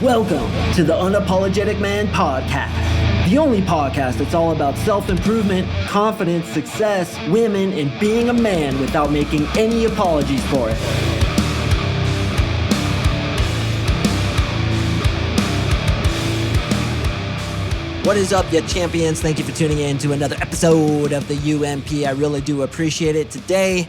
Welcome to the Unapologetic Man Podcast, the only podcast that's all about self-improvement, confidence, success, women, and being a man without making any apologies for it. What is up, you champions? Thank you for tuning in to another episode of the UMP. I really do appreciate it. Today,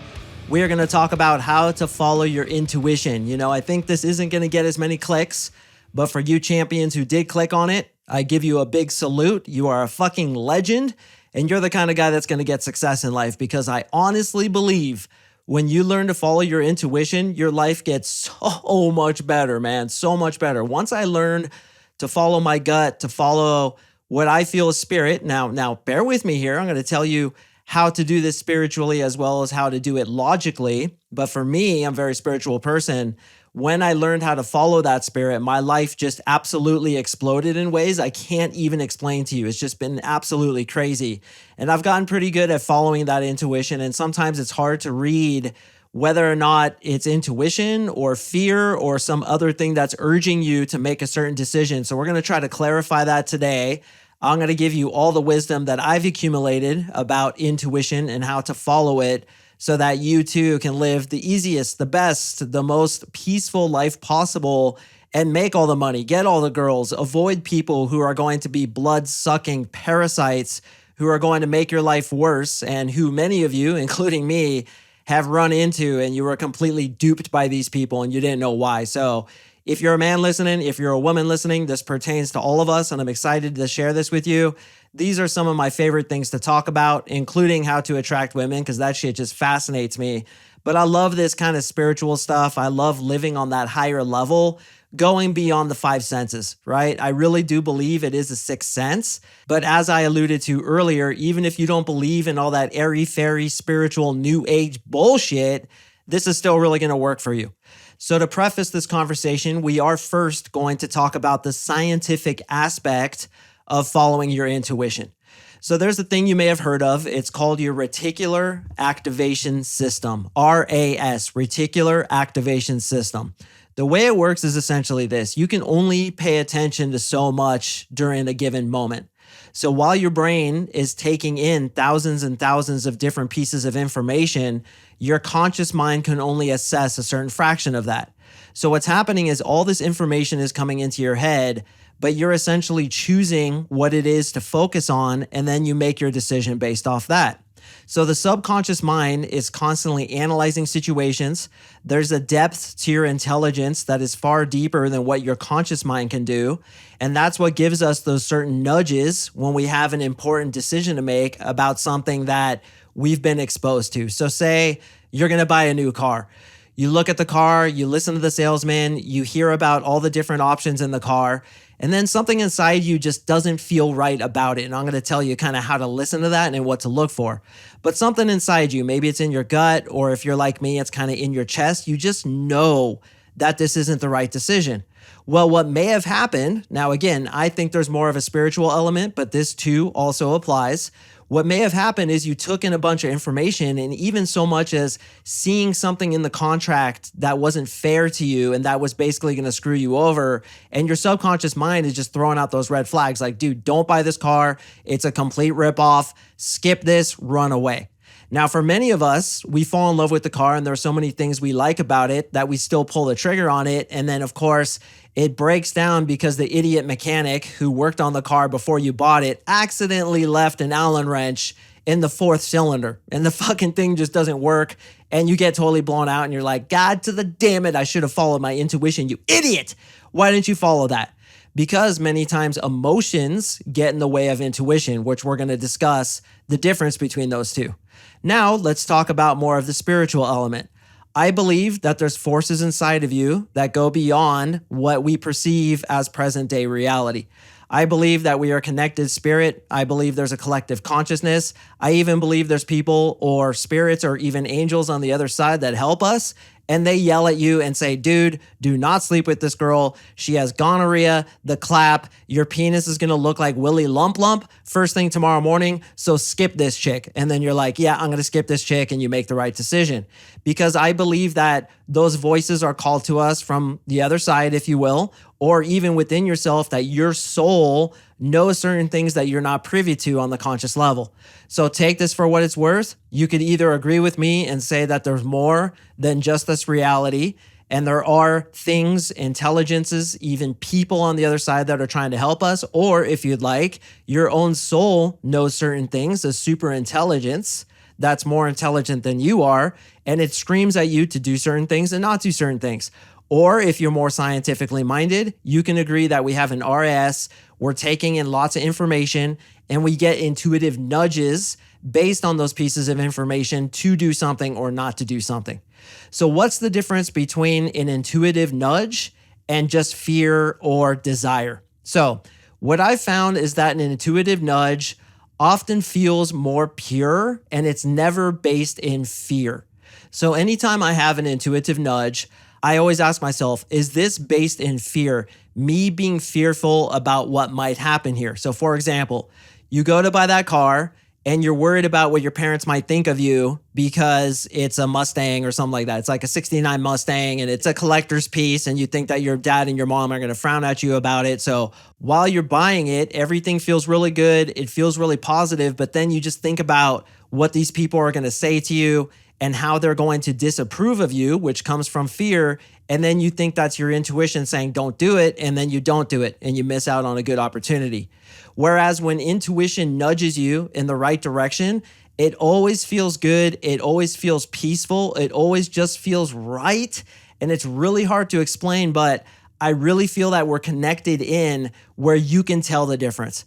we're going to talk about how to follow your intuition. You know, I think this isn't going to get as many clicks, but for you champions who did click on it, I give you a big salute. You are a fucking legend, and you're the kind of guy that's going to get success in life, because I honestly believe when you learn to follow your intuition, your life gets so much better, man, so much better. Once I learned to follow my gut, to follow what I feel is spirit. Now, bear with me here. I'm going to tell you how to do this spiritually as well as how to do it logically. But for me, I'm a very spiritual person. When I learned how to follow that spirit, my life just absolutely exploded in ways I can't even explain to you. It's just been absolutely crazy. And I've gotten pretty good at following that intuition. And sometimes it's hard to read whether or not it's intuition or fear or some other thing that's urging you to make a certain decision. So we're going to try to clarify that today. I'm going to give you all the wisdom that I've accumulated about intuition and how to follow it so that you too can live the easiest, the best, the most peaceful life possible and make all the money, get all the girls, avoid people who are going to be blood-sucking parasites who are going to make your life worse, and who many of you, including me, have run into, and you were completely duped by these people and you didn't know why. So if you're a man listening, if you're a woman listening, this pertains to all of us, and I'm excited to share this with you. These are some of my favorite things to talk about, including how to attract women, because that shit just fascinates me. But I love this kind of spiritual stuff. I love living on that higher level, going beyond the five senses, right? I really do believe it is a sixth sense. But as I alluded to earlier, even if you don't believe in all that airy-fairy spiritual new age bullshit, this is still really going to work for you. So to preface this conversation, we are first going to talk about the scientific aspect of following your intuition. So there's a thing you may have heard of. It's called your reticular activation system, RAS, reticular activation system. The way it works is essentially this. You can only pay attention to so much during a given moment. So while your brain is taking in thousands and thousands of different pieces of information, your conscious mind can only assess a certain fraction of that. So what's happening is all this information is coming into your head, but you're essentially choosing what it is to focus on, and then you make your decision based off that. So the subconscious mind is constantly analyzing situations. There's a depth to your intelligence that is far deeper than what your conscious mind can do. And that's what gives us those certain nudges when we have an important decision to make about something that we've been exposed to. So say you're going to buy a new car. You look at the car, you listen to the salesman, you hear about all the different options in the car, and then something inside you just doesn't feel right about it. And I'm going to tell you kind of how to listen to that and what to look for. But something inside you, maybe it's in your gut, or if you're like me, it's kind of in your chest. You just know that this isn't the right decision. Well, what may have happened, now again, I think there's more of a spiritual element, but this too also applies. What may have happened is you took in a bunch of information, and even so much as seeing something in the contract that wasn't fair to you and that was basically going to screw you over, and your subconscious mind is just throwing out those red flags like, dude, don't buy this car. It's a complete ripoff. Skip this, run away. Now, for many of us, we fall in love with the car and there are so many things we like about it that we still pull the trigger on it. And then, of course, it breaks down because the idiot mechanic who worked on the car before you bought it accidentally left an Allen wrench in the fourth cylinder and the fucking thing just doesn't work. And you get totally blown out and you're like, God to the damn it, I should have followed my intuition, you idiot. Why didn't you follow that? Because many times emotions get in the way of intuition, which we're going to discuss the difference between those two. Now, let's talk about more of the spiritual element. I believe that there's forces inside of you that go beyond what we perceive as present day reality. I believe that we are connected spirit. I believe there's a collective consciousness. I even believe there's people or spirits or even angels on the other side that help us. And they yell at you and say, dude, do not sleep with this girl. She has gonorrhea, the clap. Your penis is going to look like Willy Lump Lump first thing tomorrow morning. So skip this chick. And then you're like, yeah, I'm going to skip this chick. And you make the right decision. Because I believe that those voices are called to us from the other side, if you will, or even within yourself that your soul knows certain things that you're not privy to on the conscious level. So take this for what it's worth. You could either agree with me and say that there's more than just this reality, and there are things, intelligences, even people on the other side that are trying to help us. Or if you'd like, your own soul knows certain things, a super intelligence that's more intelligent than you are, and it screams at you to do certain things and not do certain things. Or if you're more scientifically minded, you can agree that we have an RS, we're taking in lots of information, and we get intuitive nudges based on those pieces of information to do something or not to do something. So what's the difference between an intuitive nudge and just fear or desire? So what I found is that an intuitive nudge often feels more pure and it's never based in fear. So anytime I have an intuitive nudge, I always ask myself, is this based in fear? Me being fearful about what might happen here. So for example, you go to buy that car and you're worried about what your parents might think of you because it's a Mustang or something like that. It's like a 69 Mustang and it's a collector's piece, and you think that your dad and your mom are going to frown at you about it. So while you're buying it, everything feels really good. It feels really positive, but then you just think about what these people are going to say to you and how they're going to disapprove of you, which comes from fear. And then you think that's your intuition saying, don't do it. And then you don't do it and you miss out on a good opportunity. Whereas when intuition nudges you in the right direction, it always feels good. It always feels peaceful. It always just feels right. And it's really hard to explain, but I really feel that we're connected in where you can tell the difference.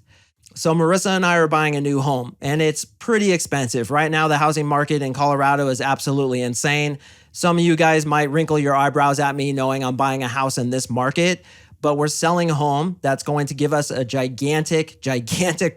So Marissa and I are buying a new home, and it's pretty expensive. Right now, the housing market in Colorado is absolutely insane. Some of you guys might wrinkle your eyebrows at me knowing I'm buying a house in this market, but we're selling a home that's going to give us a gigantic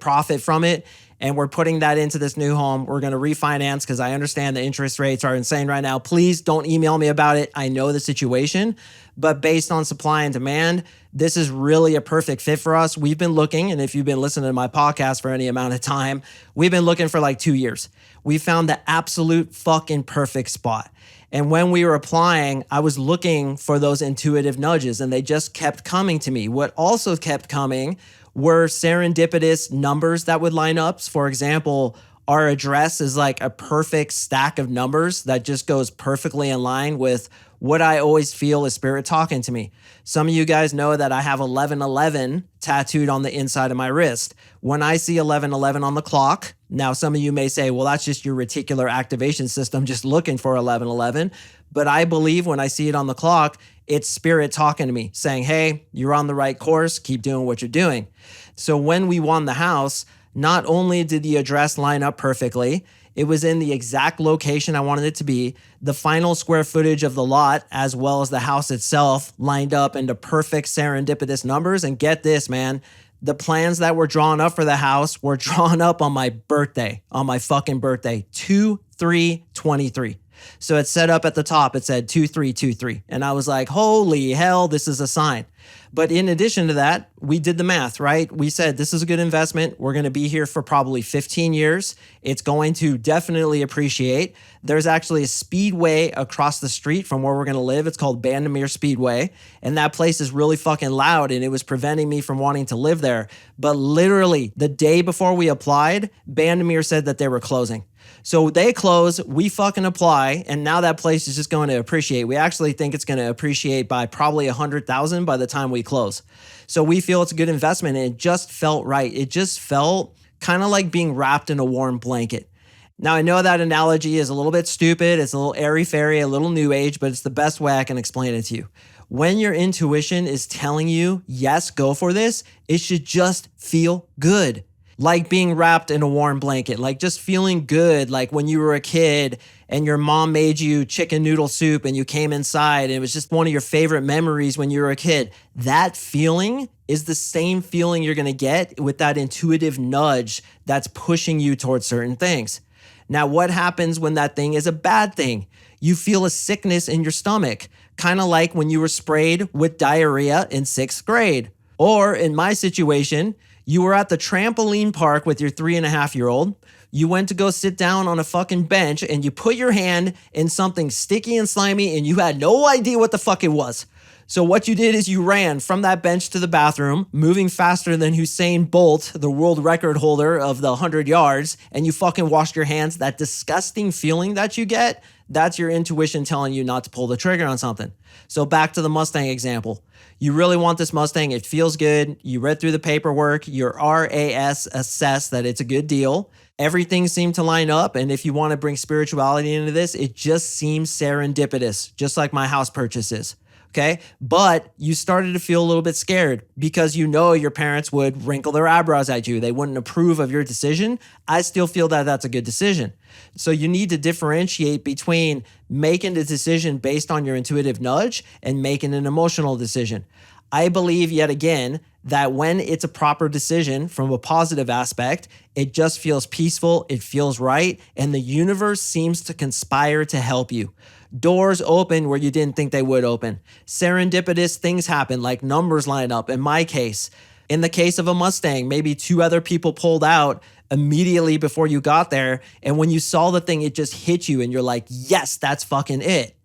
profit from it. And we're putting that into this new home. We're going to refinance because I understand the interest rates are insane right now. Please don't email me about it. I know the situation, but based on supply and demand, this is really a perfect fit for us. We've been looking, and if you've been listening to my podcast for any amount of time, we've been looking for like 2 years. We found the absolute fucking perfect spot. And when we were applying, I was looking for those intuitive nudges, and they just kept coming to me. What also kept coming were serendipitous numbers that would line up. For example, our address is like a perfect stack of numbers that just goes perfectly in line with what I always feel is spirit talking to me. Some of you guys know that I have 1111 tattooed on the inside of my wrist. When I see 1111 on the clock, now some of you may say, well, that's just your reticular activation system just looking for 1111. But I believe when I see it on the clock, it's spirit talking to me saying, hey, you're on the right course. Keep doing what you're doing. So when we won the house, not only did the address line up perfectly, it was in the exact location I wanted it to be. The final square footage of the lot, as well as the house itself, lined up into perfect serendipitous numbers. And get this, man, the plans that were drawn up for the house were drawn up on my birthday, on my fucking birthday, 2/3/23. So it's set up at the top. It said 2323. And I was like, holy hell, this is a sign. But in addition to that, we did the math, right? We said, this is a good investment. We're going to be here for probably 15 years. It's going to definitely appreciate. There's actually a speedway across the street from where we're going to live. It's called Bandimere Speedway. And that place is really fucking loud, and it was preventing me from wanting to live there. But literally the day before we applied, Bandimere said that they were closing. So they close, we fucking apply, and now that place is just going to appreciate. We actually think it's going to appreciate by probably 100,000 by the time we close. So we feel it's a good investment, and it just felt right. It just felt kind of like being wrapped in a warm blanket. Now, I know that analogy is a little bit stupid. It's a little airy-fairy, a little new age, but it's the best way I can explain it to you. When your intuition is telling you, yes, go for this, it should just feel good. Like being wrapped in a warm blanket, like just feeling good, like when you were a kid and your mom made you chicken noodle soup and you came inside and it was just one of your favorite memories when you were a kid. That feeling is the same feeling you're going to get with that intuitive nudge that's pushing you towards certain things. Now, what happens when that thing is a bad thing? You feel a sickness in your stomach, kind of like when you were sprayed with diarrhea in 6th grade. Or in my situation, you were at the trampoline park with your 3.5-year-old. You went to go sit down on a fucking bench and you put your hand in something sticky and slimy and you had no idea what the fuck it was. So what you did is you ran from that bench to the bathroom, moving faster than Usain Bolt, the world record holder of the 100 yards, and you fucking washed your hands. That disgusting feeling that you get, that's your intuition telling you not to pull the trigger on something. So back to the Mustang example. You really want this Mustang. It feels good. You read through the paperwork. Your RAS assessed that it's a good deal. Everything seemed to line up. And if you want to bring spirituality into this, it just seems serendipitous, just like my house purchases. Okay. But you started to feel a little bit scared because you know your parents would wrinkle their eyebrows at you. They wouldn't approve of your decision. I still feel that that's a good decision. So you need to differentiate between making the decision based on your intuitive nudge and making an emotional decision. I believe yet again that when it's a proper decision from a positive aspect, it just feels peaceful, it feels right, and the universe seems to conspire to help you. Doors open where you didn't think they would open. Serendipitous things happen, like numbers line up. In my case, in the case of a Mustang, maybe 2 other people pulled out immediately before you got there. And when you saw the thing, it just hit you and you're like, yes, that's fucking it.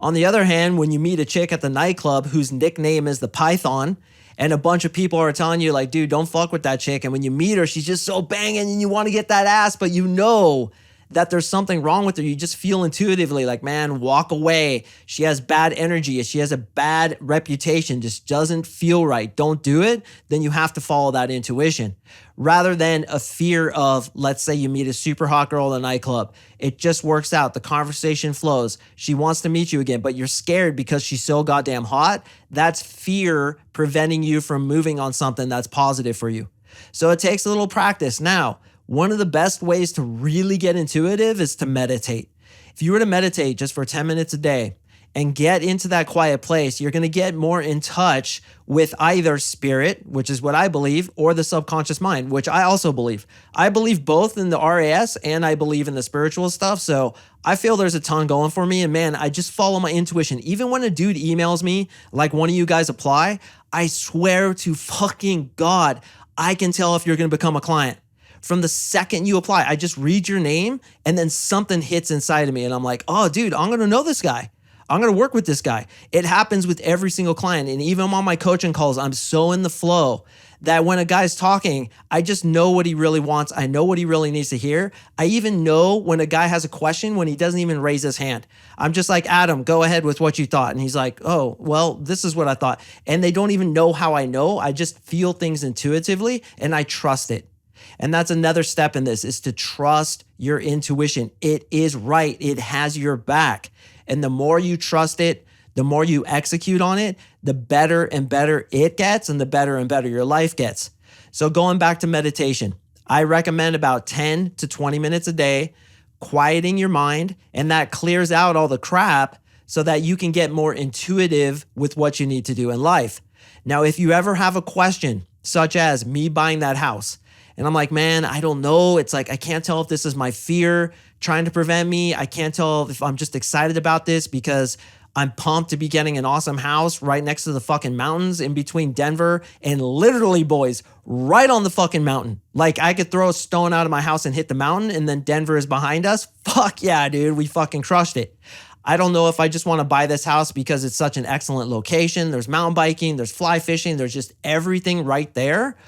On the other hand, when you meet a chick at the nightclub whose nickname is the Python, and a bunch of people are telling you like, dude, don't fuck with that chick. And when you meet her, she's just so banging and you want to get that ass, but you know that there's something wrong with her. You just feel intuitively like, man, walk away. She has bad energy. She has a bad reputation, just doesn't feel right. Don't do it. Then you have to follow that intuition rather than a fear of, let's say you meet a super hot girl in a nightclub. It just works out. The conversation flows. She wants to meet you again, but you're scared because she's so goddamn hot. That's fear preventing you from moving on something that's positive for you. So it takes a little practice. Now, one of the best ways to really get intuitive is to meditate. If you were to meditate just for 10 minutes a day and get into that quiet place, you're going to get more in touch with either spirit, which is what I believe, or the subconscious mind, which I also believe. I believe both in the RAS and I believe in the spiritual stuff. So I feel there's a ton going for me. And man, I just follow my intuition. Even when a dude emails me, like one of you guys apply, I swear to fucking God, I can tell if you're going to become a client. From the second you apply, I just read your name and then something hits inside of me and I'm like, oh, dude, I'm going to know this guy. I'm going to work with this guy. It happens with every single client. And even on my coaching calls, I'm so in the flow that when a guy's talking, I just know what he really wants. I know what he really needs to hear. I even know when a guy has a question when he doesn't even raise his hand. I'm just like, Adam, go ahead with what you thought. And he's like, oh, well, this is what I thought. And they don't even know how I know. I just feel things intuitively and I trust it. And that's another step in this is to trust your intuition. It is right. It has your back. And the more you trust it, the more you execute on it, the better and better it gets and the better and better your life gets. So going back to meditation, I recommend about 10 to 20 minutes a day, quieting your mind, and that clears out all the crap so that you can get more intuitive with what you need to do in life. Now, if you ever have a question, such as me buying that house, and I'm like, man, I don't know. It's like, I can't tell if this is my fear trying to prevent me. I can't tell if I'm just excited about this because I'm pumped to be getting an awesome house right next to the fucking mountains in between Denver and literally, boys, right on the fucking mountain. Like I could throw a stone out of my house and hit the mountain and then Denver is behind us. Fuck yeah, dude. We fucking crushed it. I don't know if I just want to buy this house because it's such an excellent location. There's mountain biking, there's fly fishing, there's just everything right there.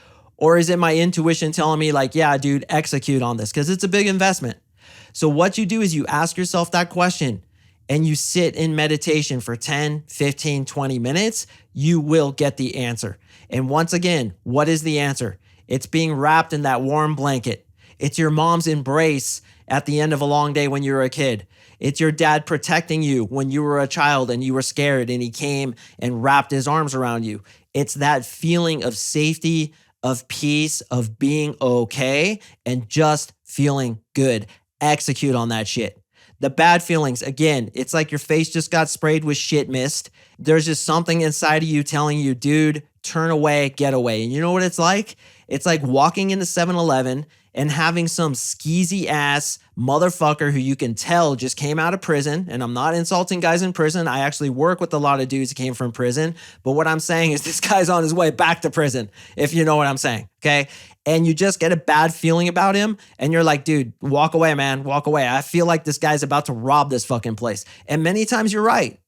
Or is it my intuition telling me like, yeah, dude, execute on this because it's a big investment. So what you do is you ask yourself that question and you sit in meditation for 10, 15, 20 minutes, you will get the answer. And once again, what is the answer? It's being wrapped in that warm blanket. It's your mom's embrace at the end of a long day when you were a kid. It's your dad protecting you when you were a child and you were scared and he came and wrapped his arms around you. It's that feeling of safety, of peace, of being okay, and just feeling good. Execute on that shit. The bad feelings, again, it's like your face just got sprayed with shit mist. There's just something inside of you telling you, dude, turn away, get away. And you know what it's like? It's like walking into 7-Eleven and having some skeezy ass motherfucker who you can tell just came out of prison. And I'm not insulting guys in prison. I actually work with a lot of dudes who came from prison. But what I'm saying is this guy's on his way back to prison, if you know what I'm saying, okay? And you just get a bad feeling about him and you're like, dude, walk away, man, walk away. I feel like this guy's about to rob this fucking place. And many times you're right.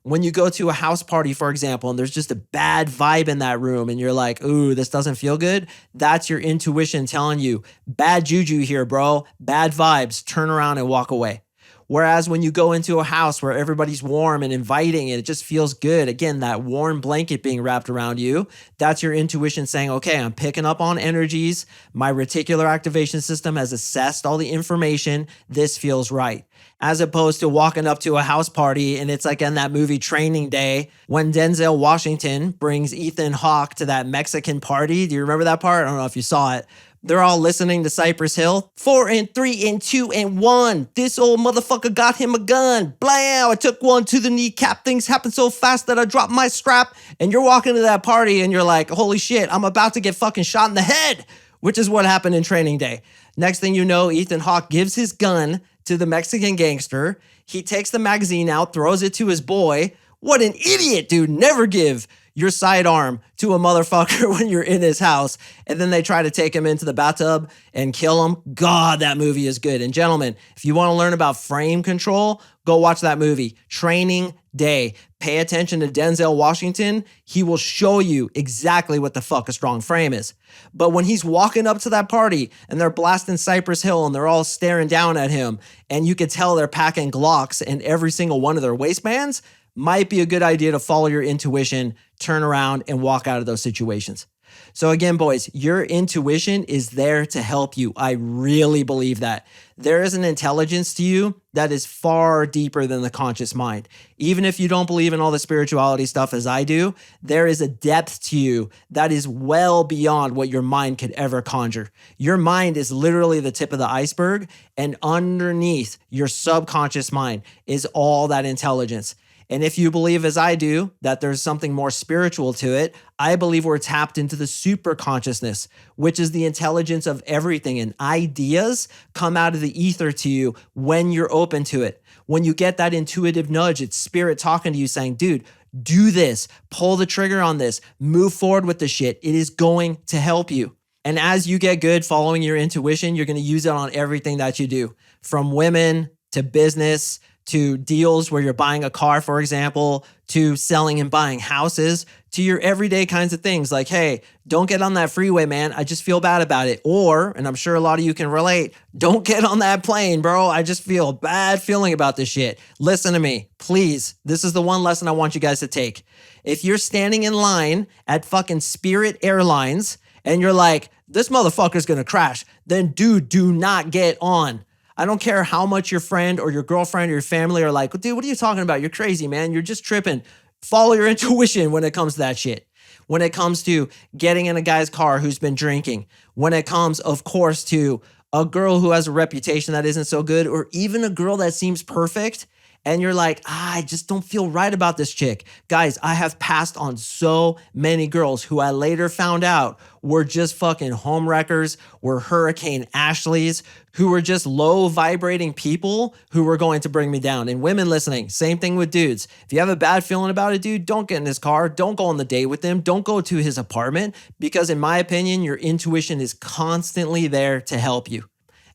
When you go to a house party, for example, and there's just a bad vibe in that room and you're like, ooh, this doesn't feel good. That's your intuition telling you bad juju here, bro. Bad vibes. Turn around and walk away. Whereas when you go into a house where everybody's warm and inviting and it just feels good, again, that warm blanket being wrapped around you, that's your intuition saying, okay, I'm picking up on energies. My reticular activation system has assessed all the information. This feels right. As opposed to walking up to a house party and it's like in that movie Training Day when Denzel Washington brings Ethan Hawke to that Mexican party. Do you remember that part? I don't know if you saw it. They're all listening to Cypress Hill. 4 and 3 and 2 and 1. This old motherfucker got him a gun. Blow! I took one to the kneecap. Things happen so fast that I dropped my strap. And you're walking to that party and you're like, holy shit, I'm about to get fucking shot in the head, which is what happened in Training Day. Next thing you know, Ethan Hawke gives his gun to the Mexican gangster. He takes the magazine out, throws it to his boy. What an idiot, dude. Never give your sidearm to a motherfucker when you're in his house. And then they try to take him into the bathtub and kill him. God, that movie is good. And gentlemen, if you want to learn about frame control, go watch that movie, Training Day. Pay attention to Denzel Washington. He will show you exactly what the fuck a strong frame is. But when he's walking up to that party and they're blasting Cypress Hill and they're all staring down at him and you could tell they're packing Glocks in every single one of their waistbands, might be a good idea to follow your intuition, turn around and walk out of those situations. So again, boys, your intuition is there to help you. I really believe that. There is an intelligence to you that is far deeper than the conscious mind. Even if you don't believe in all the spirituality stuff as I do, there is a depth to you that is well beyond what your mind could ever conjure. Your mind is literally the tip of the iceberg, and underneath your subconscious mind is all that intelligence. And if you believe, as I do, that there's something more spiritual to it, I believe we're tapped into the super consciousness, which is the intelligence of everything. And ideas come out of the ether to you when you're open to it. When you get that intuitive nudge, it's spirit talking to you saying, dude, do this, pull the trigger on this, move forward with the shit. It is going to help you. And as you get good following your intuition, you're going to use it on everything that you do, from women to business, to deals where you're buying a car, for example, to selling and buying houses, to your everyday kinds of things like, hey, don't get on that freeway, man. I just feel bad about it. Or, and I'm sure a lot of you can relate, don't get on that plane, bro. I just feel a bad feeling about this shit. Listen to me, please. This is the one lesson I want you guys to take. If you're standing in line at fucking Spirit Airlines and you're like, this motherfucker's gonna crash, then dude, do not get on. I don't care how much your friend or your girlfriend or your family are like, dude, what are you talking about? You're crazy, man. You're just tripping. Follow your intuition when it comes to that shit. When it comes to getting in a guy's car who's been drinking. When it comes, of course, to a girl who has a reputation that isn't so good, or even a girl that seems perfect, and you're like, I just don't feel right about this chick. Guys, I have passed on so many girls who I later found out were just fucking homewreckers, were Hurricane Ashleys, who were just low vibrating people who were going to bring me down. And women listening, same thing with dudes. If you have a bad feeling about it, dude, don't get in his car. Don't go on the date with him. Don't go to his apartment, because in my opinion, your intuition is constantly there to help you.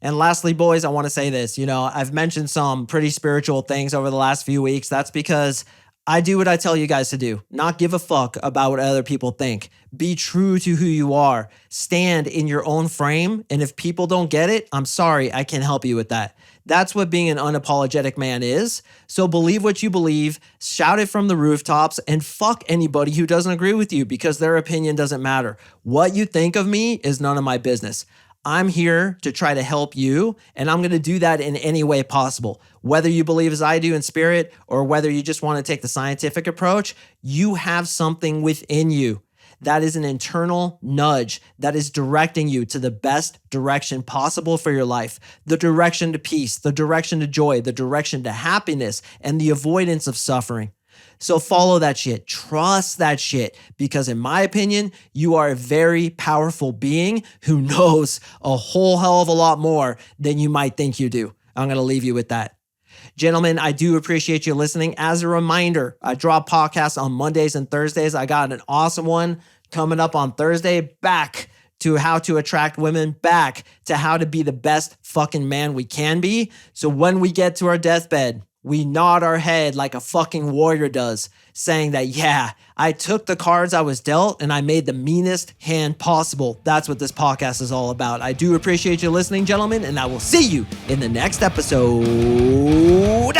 And lastly, boys, I want to say this. I've mentioned some pretty spiritual things over the last few weeks. That's because I do what I tell you guys to do. Not give a fuck about what other people think. Be true to who you are. Stand in your own frame. And if people don't get it, I'm sorry, I can't help you with that. That's what being an unapologetic man is. So believe what you believe, shout it from the rooftops, and fuck anybody who doesn't agree with you, because their opinion doesn't matter. What you think of me is none of my business. I'm here to try to help you, and I'm going to do that in any way possible. Whether you believe as I do in spirit, or whether you just want to take the scientific approach, you have something within you that is an internal nudge that is directing you to the best direction possible for your life, the direction to peace, the direction to joy, the direction to happiness, and the avoidance of suffering. So follow that shit. Trust that shit. Because in my opinion, you are a very powerful being who knows a whole hell of a lot more than you might think you do. I'm going to leave you with that. Gentlemen, I do appreciate you listening. As a reminder, I drop podcasts on Mondays and Thursdays. I got an awesome one coming up on Thursday, back to how to attract women, back to how to be the best fucking man we can be. So when we get to our deathbed, we nod our head like a fucking warrior does, saying that, yeah, I took the cards I was dealt and I made the meanest hand possible. That's what this podcast is all about. I do appreciate you listening, gentlemen, and I will see you in the next episode.